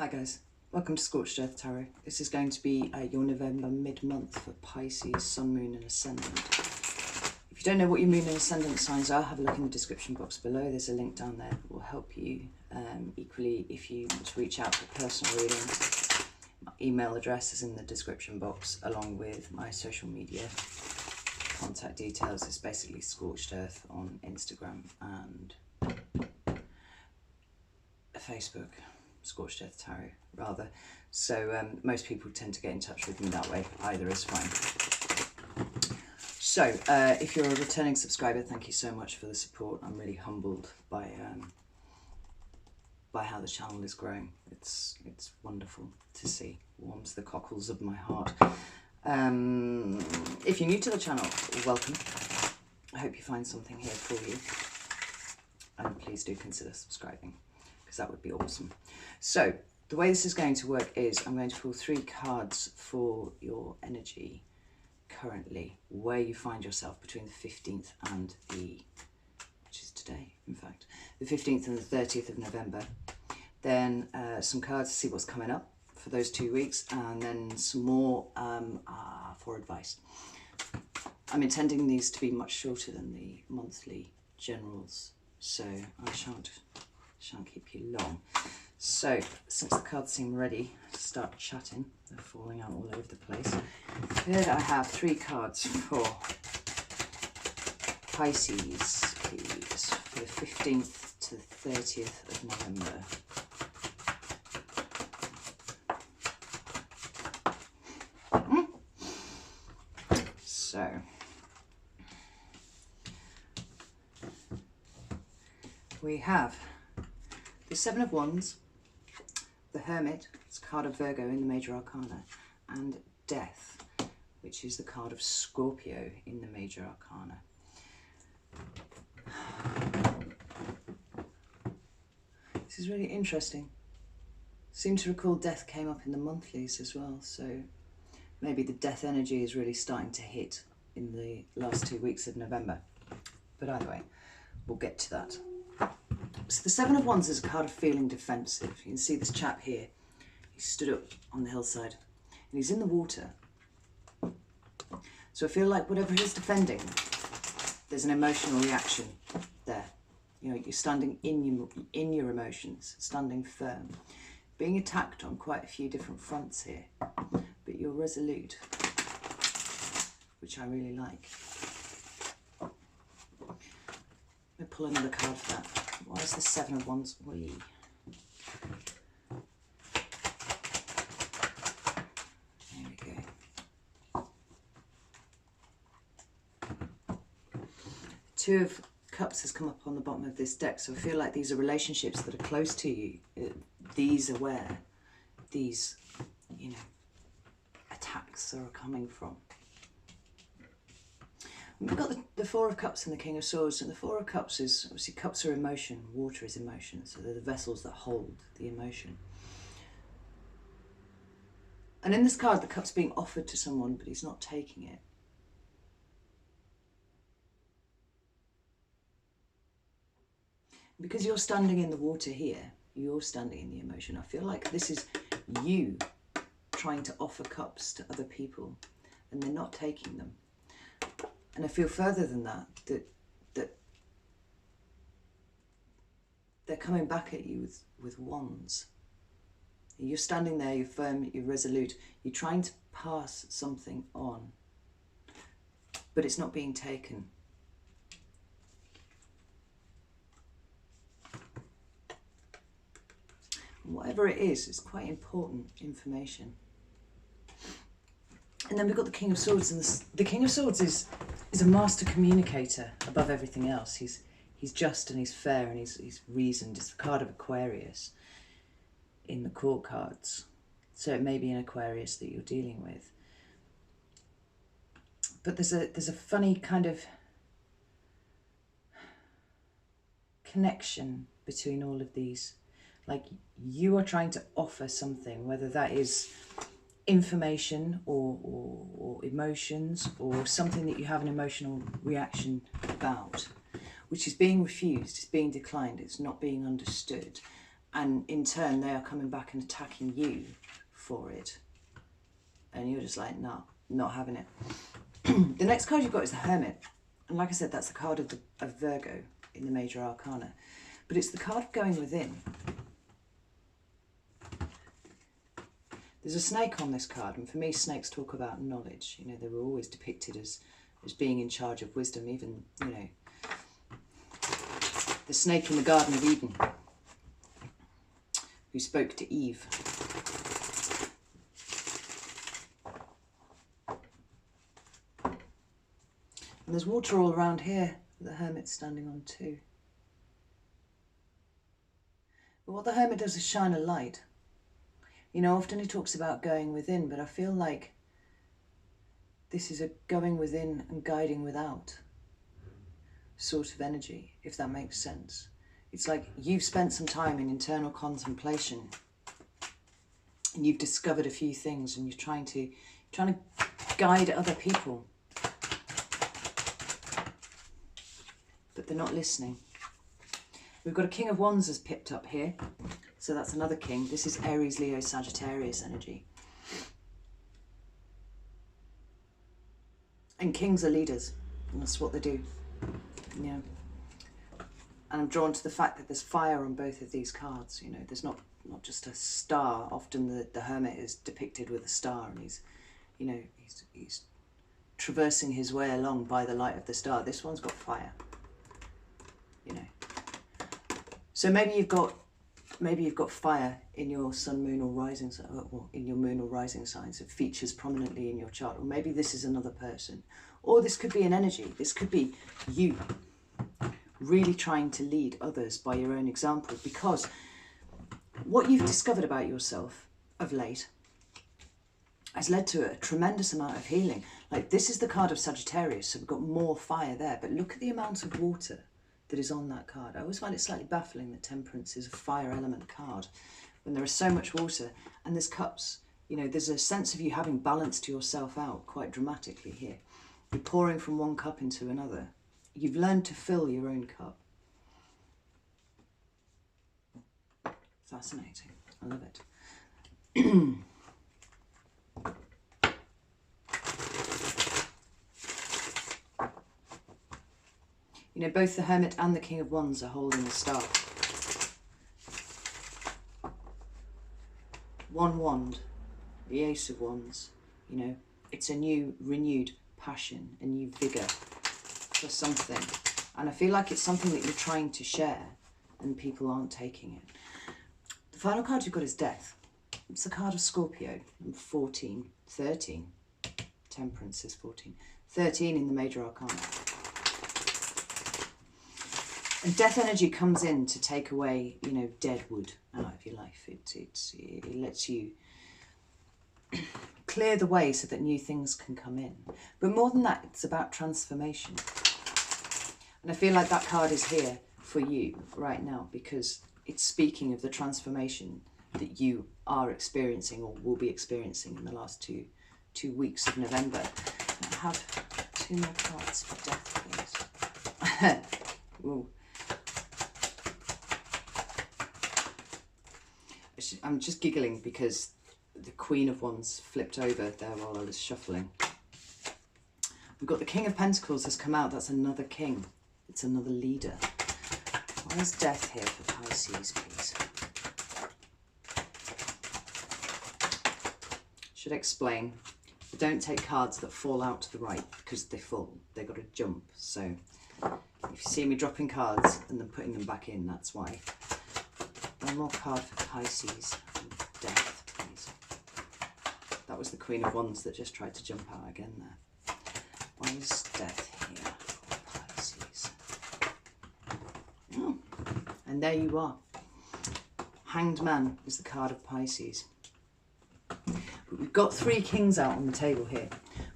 Hi guys, welcome to Scorched Earth Tarot. This is going to be your November mid-month for Pisces, Sun, Moon and Ascendant. If you don't know what your Moon and Ascendant signs are, have a look in the description box below. There's a link down there that will help you. Equally, if you want to reach out for a personal reading, my email address is in the description box along with my social media contact details. It's basically Scorched Earth on Instagram and Facebook. Scorched Earth Tarot, rather. So most people tend to get in touch with me that way. Either is fine. So if you're a returning subscriber, thank you so much for the support. I'm really humbled by how the channel is growing. It's wonderful to see. Warms the cockles of my heart. If you're new to the channel, welcome. I hope you find something here for you. And please do consider subscribing, because that would be awesome. So the way this is going to work is I'm going to pull 3 cards for your energy currently, where you find yourself between the 15th and which is today, in fact, the 15th and the 30th of November. Then some cards to see what's coming up for those 2 weeks, and then some more for advice. I'm intending these to be much shorter than the monthly generals, so I shan't keep you long. So, since the cards seem ready to start chatting, they're falling out all over the place. Here I have 3 cards for Pisces, please, for the 15th to the 30th of November. So, we have the 7 of Wands, the Hermit, it's a card of Virgo in the Major Arcana, and Death, which is the card of Scorpio in the Major Arcana. This is really interesting. Seem to recall Death came up in the monthlies as well, so maybe the Death energy is really starting to hit in the last 2 weeks of November. But either way, we'll get to that. So the 7 of Wands is a card of feeling defensive. You can see this chap here. He stood up on the hillside and he's in the water. So I feel like whatever he's defending, there's an emotional reaction there. You know, you're standing in your emotions, standing firm, being attacked on quite a few different fronts here, but you're resolute, which I really like. Let me pull another card for that. Why is the 7 of Wands? Wee. There we go. 2 of Cups has come up on the bottom of this deck, so I feel like these are relationships that are close to you. These are where these, you know, attacks are coming from. We've got the 4 of Cups and the King of Swords, and the 4 of Cups is, obviously cups are emotion, water is emotion, so they're the vessels that hold the emotion. And in this card, the cup's being offered to someone, but he's not taking it. Because you're standing in the water here, you're standing in the emotion. I feel like this is you trying to offer cups to other people, and they're not taking them. And I feel further than that, that they're coming back at you with wands. You're standing there, you're firm, you're resolute, you're trying to pass something on, but it's not being taken. Whatever it is, it's quite important information. And then we've got the King of Swords, and the King of Swords is a master communicator above everything else. He's just and he's fair and he's reasoned. It's the card of Aquarius in the court cards. So it may be an Aquarius that you're dealing with. But there's a funny kind of connection between all of these. Like you are trying to offer something, whether that is information or emotions or something that you have an emotional reaction about, which is being refused, it's being declined, it's not being understood. And in turn, they are coming back and attacking you for it. And you're just like, no, not having it. The next card you've got is the Hermit. And like I said, that's the card of Virgo in the Major Arcana. But it's the card of going within. There's a snake on this card, and for me, snakes talk about knowledge. You know, they were always depicted as being in charge of wisdom, even, you know, the snake in the Garden of Eden who spoke to Eve. And there's water all around here that the Hermit's standing on too. But what the Hermit does is shine a light. You know, often he talks about going within, but I feel like this is a going within and guiding without sort of energy, if that makes sense. It's like you've spent some time in internal contemplation and you've discovered a few things and you're trying to guide other people. But they're not listening. We've got a King of Wands has pipped up here. So that's another king. This is Aries, Leo, Sagittarius energy. And kings are leaders. And that's what they do. Yeah. And I'm drawn to the fact that there's fire on both of these cards. You know, there's not just a star. Often the Hermit is depicted with a star, and he's, you know, he's traversing his way along by the light of the star. This one's got fire. You know. So maybe you've got fire in your sun, moon, or rising sign, or in your moon or rising signs. It features prominently in your chart. Or maybe this is another person. Or this could be an energy. This could be you really trying to lead others by your own example, because what you've discovered about yourself of late has led to a tremendous amount of healing. Like, this is the card of Sagittarius, so we've got more fire there, but look at the amount of water that is on that card. I always find it slightly baffling that Temperance is a fire element card when there is so much water and there's cups. You know, there's a sense of you having balanced yourself out quite dramatically here. You're pouring from one cup into another. You've learned to fill your own cup. Fascinating. I love it. You know, both the Hermit and the King of Wands are holding a star. One wand, the Ace of Wands. You know, it's a new, renewed passion, a new vigour for something. And I feel like it's something that you're trying to share and people aren't taking it. The final card you've got is Death. It's the card of Scorpio. 13. Temperance is 14. 13 in the Major Arcana. And death energy comes in to take away, you know, dead wood out of your life. It lets you clear the way so that new things can come in. But more than that, it's about transformation. And I feel like that card is here for you right now, because it's speaking of the transformation that you are experiencing or will be experiencing in the last two weeks of November. I have 2 more cards for Death, please. Ooh. I'm just giggling because the Queen of Wands flipped over there while I was shuffling. We've got the King of Pentacles has come out. That's another king. It's another leader. Why is Death here for Pisces, please? Should explain. Don't take cards that fall out to the right because they fall. They've got to jump. So if you see me dropping cards and then putting them back in, that's why. One more card for Pisces. Death, please. That was the Queen of Wands that just tried to jump out again there. Why is Death here for Pisces? Oh, and there you are. Hanged Man is the card of Pisces. But we've got 3 kings out on the table here.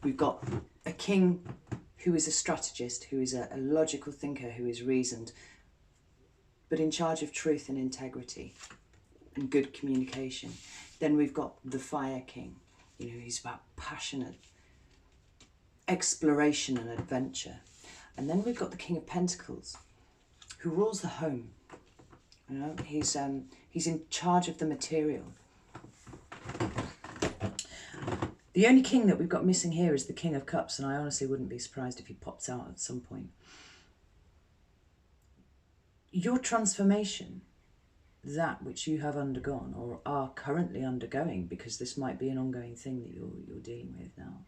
We've got a king who is a strategist, who is a logical thinker, who is reasoned, but in charge of truth and integrity and good communication. Then we've got the Fire King. You know, he's about passionate exploration and adventure. And then we've got the King of Pentacles, who rules the home. You know, he's He's in charge of the material. The only king that we've got missing here is the King of Cups, and I honestly wouldn't be surprised if he pops out at some point. Your transformation, that which you have undergone or are currently undergoing, because this might be an ongoing thing that you're dealing with now,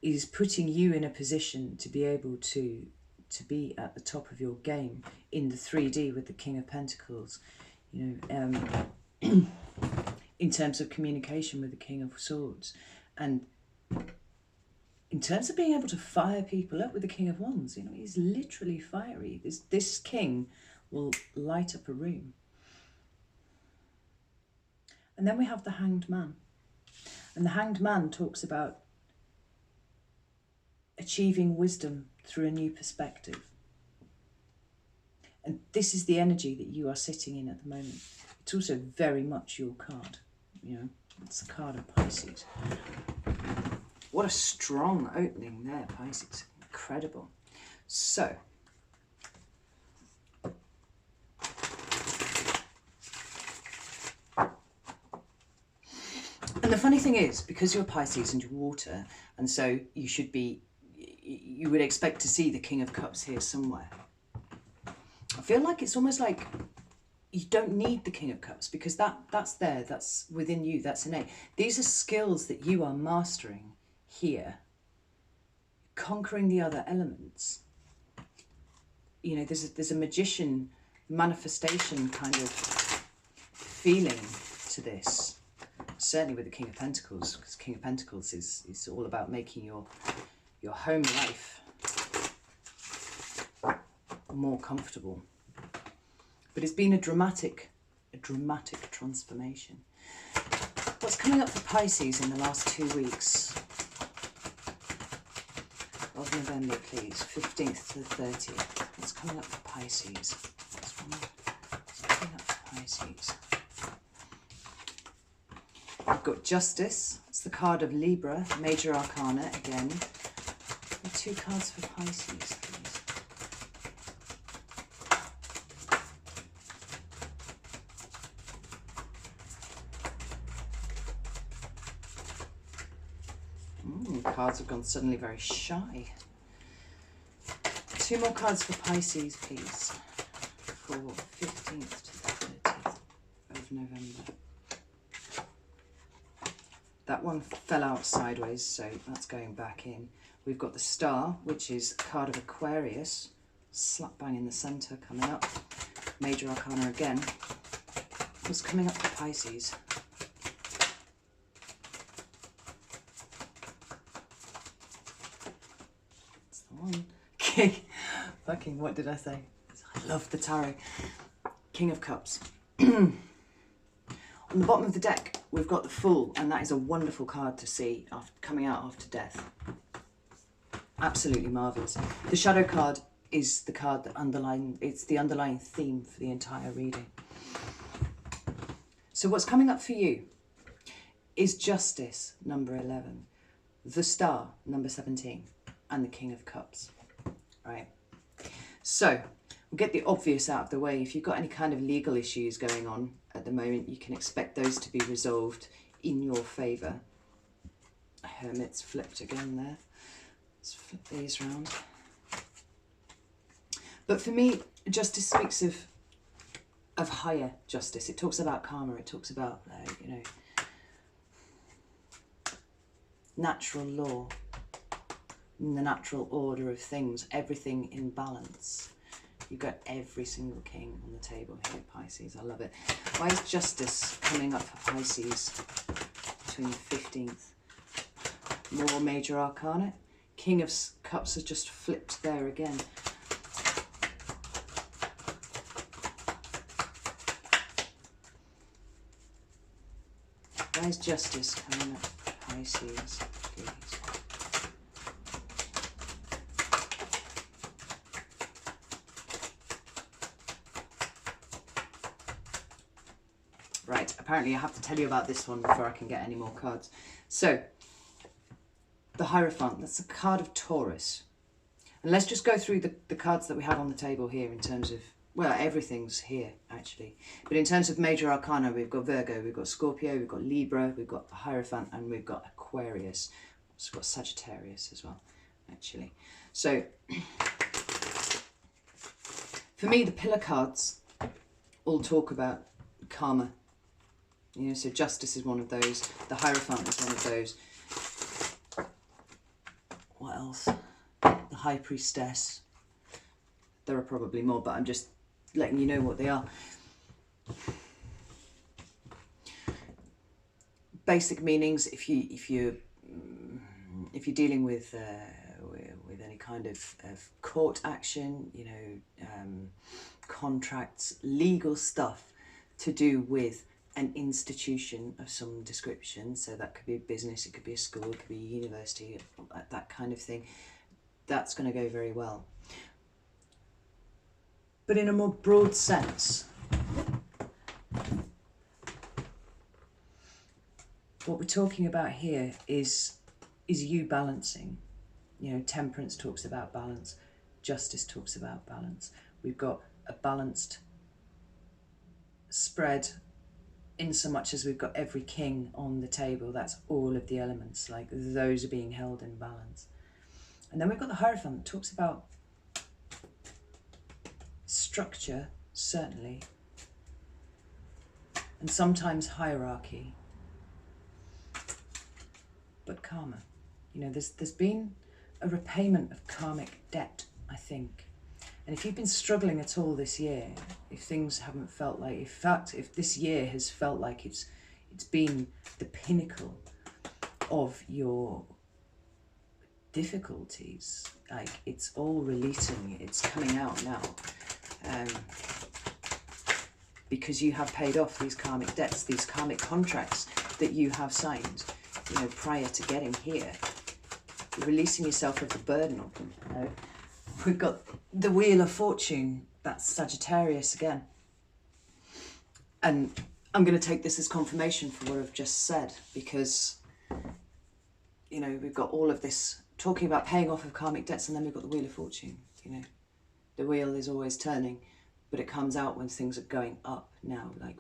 is putting you in a position to be able to be at the top of your game in the 3D with the King of Pentacles, you know, in terms of communication with the King of Swords, and in terms of being able to fire people up with the King of Wands. You know, he's literally fiery. This king will light up a room. And then we have the Hanged Man. And the Hanged Man talks about achieving wisdom through a new perspective. And this is the energy that you are sitting in at the moment. It's also very much your card, you know, it's the card of Pisces. What a strong opening there, Pisces. Incredible. So, and the funny thing is, because you're Pisces and you're water, and so you would expect to see the King of Cups here somewhere. I feel like it's almost like you don't need the King of Cups, because that's there, that's within you, that's innate. These are skills that you are mastering here, conquering the other elements. You know, there's a magician manifestation kind of feeling to this, certainly with the King of Pentacles, because King of Pentacles is all about making your home life more comfortable. But it's been a dramatic transformation. What's coming up for Pisces in the last 2 weeks of November, please? 15th to the 30th. What's coming up for Pisces? What's coming up for Pisces? We've got Justice. It's the card of Libra, Major Arcana again. And 2 cards for Pisces, please. Cards have gone suddenly very shy. 2 more cards for Pisces, please, for 15th to the 30th of November. That one fell out sideways, so that's going back in. We've got the Star, which is a card of Aquarius, slap bang in the centre, coming up. Major Arcana again. What's coming up for Pisces? King, fucking, what did I say? I love the tarot. King of Cups. On the bottom of the deck, we've got the Fool, and that is a wonderful card to see coming out after death. Absolutely marvellous. The Shadow card is the card that it's the underlying theme for the entire reading. So what's coming up for you is Justice, number 11, the Star, number 17, and the King of Cups. Right, so we'll get the obvious out of the way. If you've got any kind of legal issues going on at the moment, you can expect those to be resolved in your favour. Hermit's flipped again there. Let's flip these around. But for me, Justice speaks of higher justice. It talks about karma. It talks about you know, natural law, in the natural order of things, everything in balance. You've got every single king on the table here, Pisces. I love it. Why is Justice coming up for Pisces between the 15th? More Major Arcana. King of Cups has just flipped there again. Why is Justice coming up for Pisces, please? Right, apparently I have to tell you about this one before I can get any more cards. So, the Hierophant, that's a card of Taurus. And let's just go through the cards that we have on the table here in terms of well, everything's here actually. But in terms of major arcana, we've got Virgo, we've got Scorpio, we've got Libra, we've got the Hierophant, and we've got Aquarius. We've got Sagittarius as well, actually. So for me, the pillar cards all talk about karma. You know, so Justice is one of those. The Hierophant is one of those. What else? The High Priestess. There are probably more, but I'm just letting you know what they are. Basic meanings. If you're dealing with any kind of court action, you know, contracts, legal stuff to do with an institution of some description. So that could be a business, it could be a school, it could be a university, that kind of thing. That's going to go very well. But in a more broad sense, what we're talking about here is you balancing. You know, Temperance talks about balance, Justice talks about balance. We've got a balanced spread in so much as we've got every king on the table. That's all of the elements, like those are being held in balance. And then we've got the Hierophant that talks about structure, certainly, and sometimes hierarchy, but karma. You know, there's been a repayment of karmic debt, I think. And if you've been struggling at all this year, if things haven't felt like, in fact, if this year has felt like it's been the pinnacle of your difficulties, like it's all releasing, it's coming out now, because you have paid off these karmic debts, these karmic contracts that you have signed, you know, prior to getting here. You're releasing yourself of the burden of them. You know? We've got the Wheel of Fortune, that's Sagittarius again. And I'm going to take this as confirmation for what I've just said, because, you know, we've got all of this talking about paying off of karmic debts, and then we've got the Wheel of Fortune. You know, the wheel is always turning, but it comes out when things are going up now. Like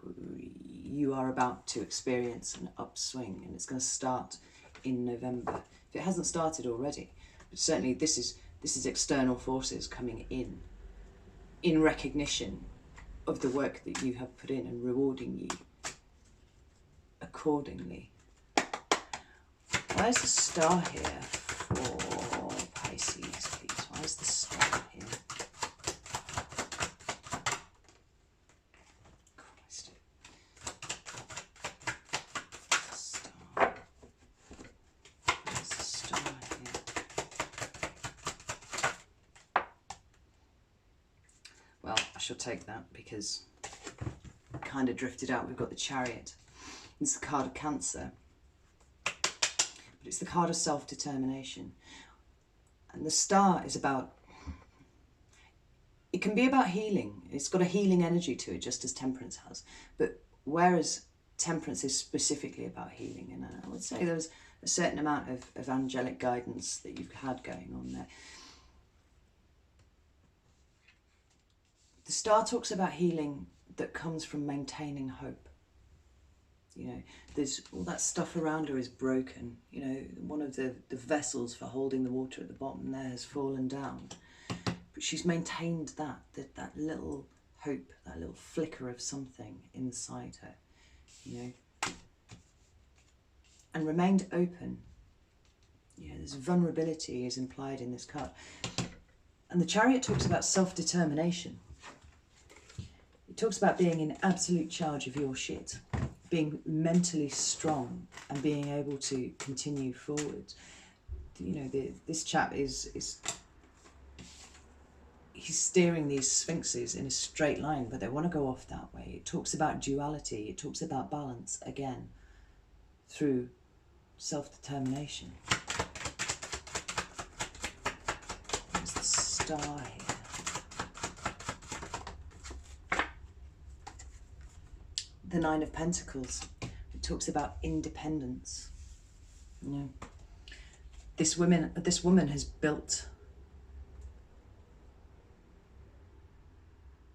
you are about to experience an upswing, and it's going to start in November. If it hasn't started already, but certainly this is external forces coming in recognition of the work that you have put in and rewarding you accordingly. Why is the star here for Pisces, please? Why is the star here? Christ. Star. Where's the star here? Well, I shall take that because it kind of drifted out. We've got the Chariot. It's the card of Cancer. But it's the card of self-determination. And the star is about, it can be about healing. It's got a healing energy to it, just as Temperance has. But whereas Temperance is specifically about healing, and I would say there's a certain amount of angelic guidance that you've had going on there. The star talks about healing that comes from maintaining hope. You know, there's all that stuff around her is broken. You know, one of the vessels for holding the water at the bottom there has fallen down. But she's maintained that little hope, that little flicker of something inside her, you know, and remained open. You know, there's vulnerability is implied in this card. And the Chariot talks about self-determination. It talks about being in absolute charge of your shit, being mentally strong and being able to continue forward. You know, this chap is he's steering these sphinxes in a straight line, but they want to go off that way. It talks about duality. It talks about balance again through self-determination. There's the star here. The Nine of Pentacles. It talks about independence. You know, this woman has built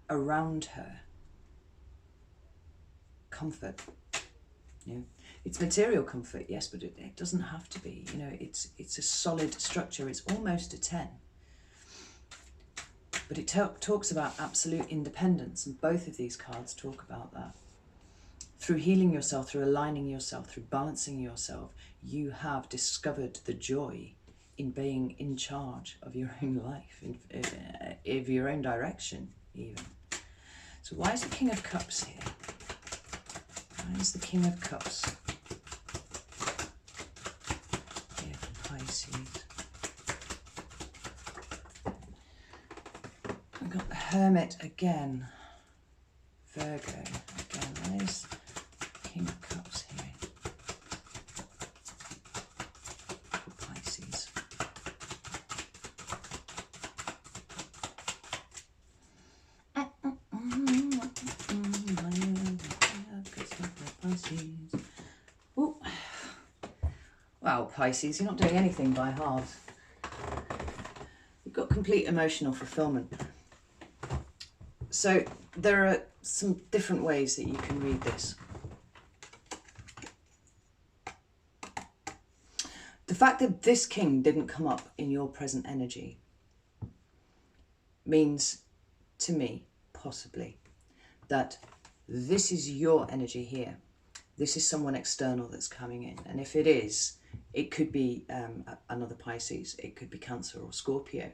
around her comfort. You know, it's material comfort, yes, but it doesn't have to be. You know, it's a solid structure. It's almost a 10. But it talks about absolute independence, and both of these cards talk about that. Through healing yourself, through aligning yourself, through balancing yourself, you have discovered the joy in being in charge of your own life, of your own direction even. So why is the King of Cups here? Why is the King of Cups here for Pisces? We've got the Hermit again. Virgo again. Why is King of Cups here for Pisces? Ooh. Wow, Pisces, you're not doing anything by halves. You've got complete emotional fulfillment. So there are some different ways that you can read this. The fact that this king didn't come up in your present energy means to me, possibly, that this is your energy here. This is someone external that's coming in. And if it is, it could be another Pisces. It could be Cancer or Scorpio.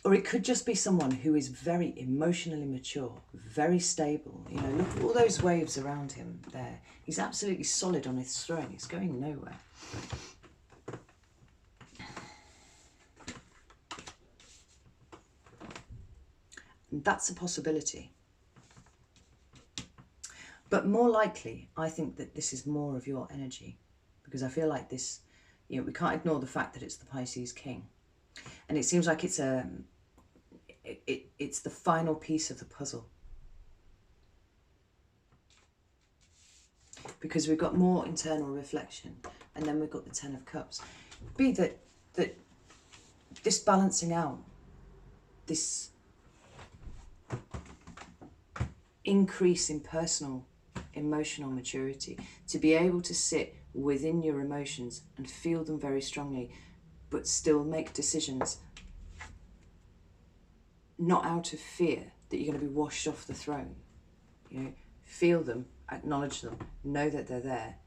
Or it could just be someone who is very emotionally mature, very stable. You know, look at all those waves around him there. He's absolutely solid on his throne. He's going nowhere. And that's a possibility. But more likely, I think that this is more of your energy. Because I feel like this, you know, we can't ignore the fact that it's the Pisces king. And it seems like it's it's the final piece of the puzzle. Because we've got more internal reflection, and then we've got the Ten of Cups. Be that this balancing out, this increase in personal emotional maturity, to be able to sit within your emotions and feel them very strongly, but still make decisions not out of fear that you're going to be washed off the throne. You know, feel them, acknowledge them, know that they're there,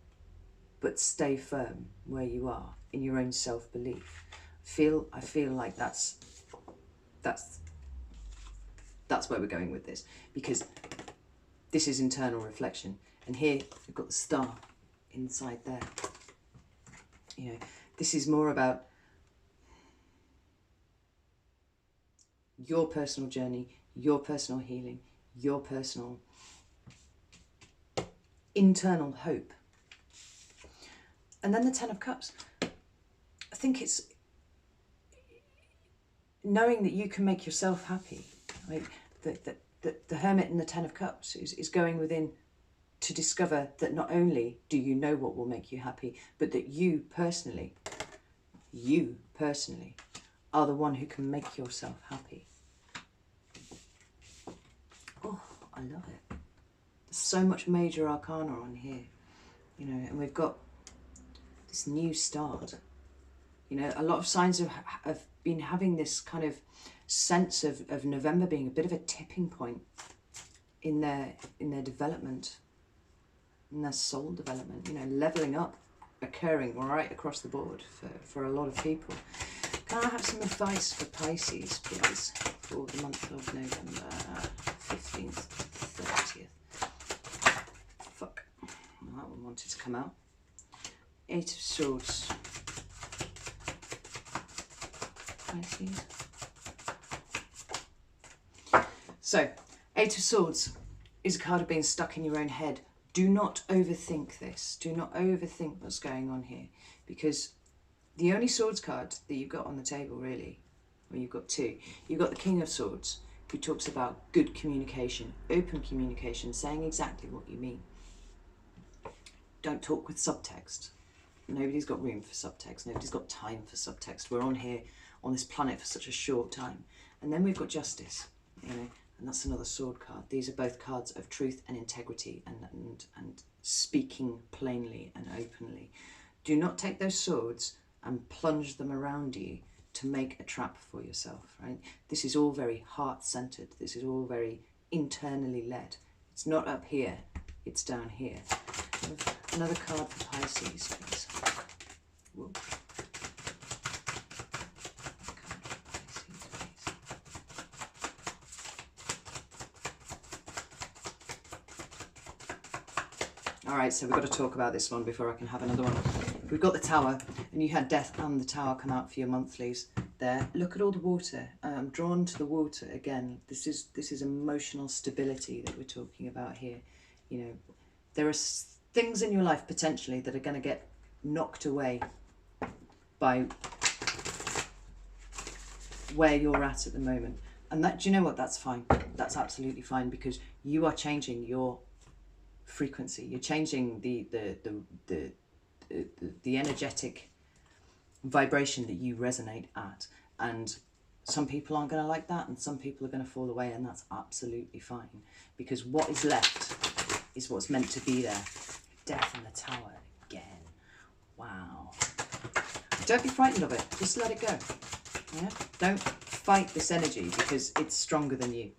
but stay firm where you are in your own self-belief. I feel like that's where we're going with this, because this is internal reflection, and here we've got the star inside there. You know, this is more about your personal journey, your personal healing, your personal internal hope. And then the Ten of Cups. I think it's knowing that you can make yourself happy. Like the Hermit and the Ten of Cups is going within to discover that not only do you know what will make you happy, but that you personally are the one who can make yourself happy. Oh, I love it. There's so much major arcana on here, you know, and we've got this new start. You know, a lot of signs have been having this kind of sense of November being a bit of a tipping point in their development, in their soul development, you know, leveling up occurring right across the board for a lot of people. Can I have some advice for Pisces, please, for the month of November 15th, 30th? Fuck. Well, that one wanted to come out. Eight of Swords. Pisces. So, Eight of Swords is a card of being stuck in your own head. Do not overthink this. Do not overthink what's going on here, because the only Swords card that you've got on the table, really, well, you've got two. You've got the King of Swords, who talks about good communication, open communication, saying exactly what you mean. Don't talk with subtext. Nobody's got room for subtext. Nobody's got time for subtext. We're on here on this planet for such a short time. And then we've got Justice, you know, and that's another sword card. These are both cards of truth and integrity and speaking plainly and openly. Do not take those swords and plunge them around you to make a trap for yourself, right? This is all very heart-centered. This is all very internally led. It's not up here, it's down here. Another card for Pisces, please. Whoa. All right, so we've got to talk about this one before I can have another one. We've got the Tower, and you had Death and the Tower come out for your monthlies there. Look at all the water. I'm drawn to the water again. This is emotional stability that we're talking about here. You know, there are things in your life potentially that are going to get knocked away by where you're at the moment. And that, do you know what? That's fine. That's absolutely fine, because you are changing your frequency. You're changing the energetic vibration that you resonate at, and some people aren't going to like that, and some people are going to fall away, and that's absolutely fine, because what is left is what's meant to be there. Death in the Tower again. Wow. Don't be frightened of it. Just let it go. Yeah. Don't fight this energy because it's stronger than you.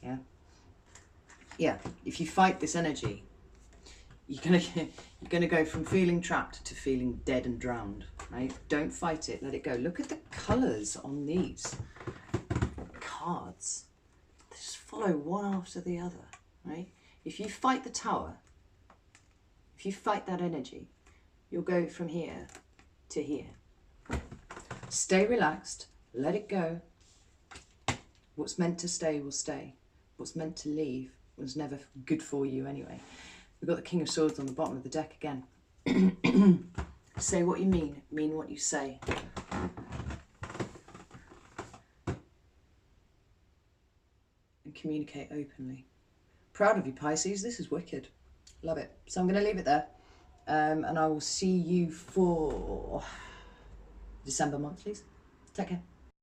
Yeah. Yeah. If you fight this energy, you're gonna go from feeling trapped to feeling dead and drowned, right? Don't fight it, let it go. Look at the colours on these cards. They just follow one after the other, right? If you fight the Tower, if you fight that energy, you'll go from here to here. Stay relaxed, let it go. What's meant to stay will stay. What's meant to leave was never good for you anyway. We've got the King of Swords on the bottom of the deck again. Say what you mean what you say. And communicate openly. Proud of you, Pisces. This is wicked. Love it. So I'm going to leave it there. And I will see you for December monthlies. Take care.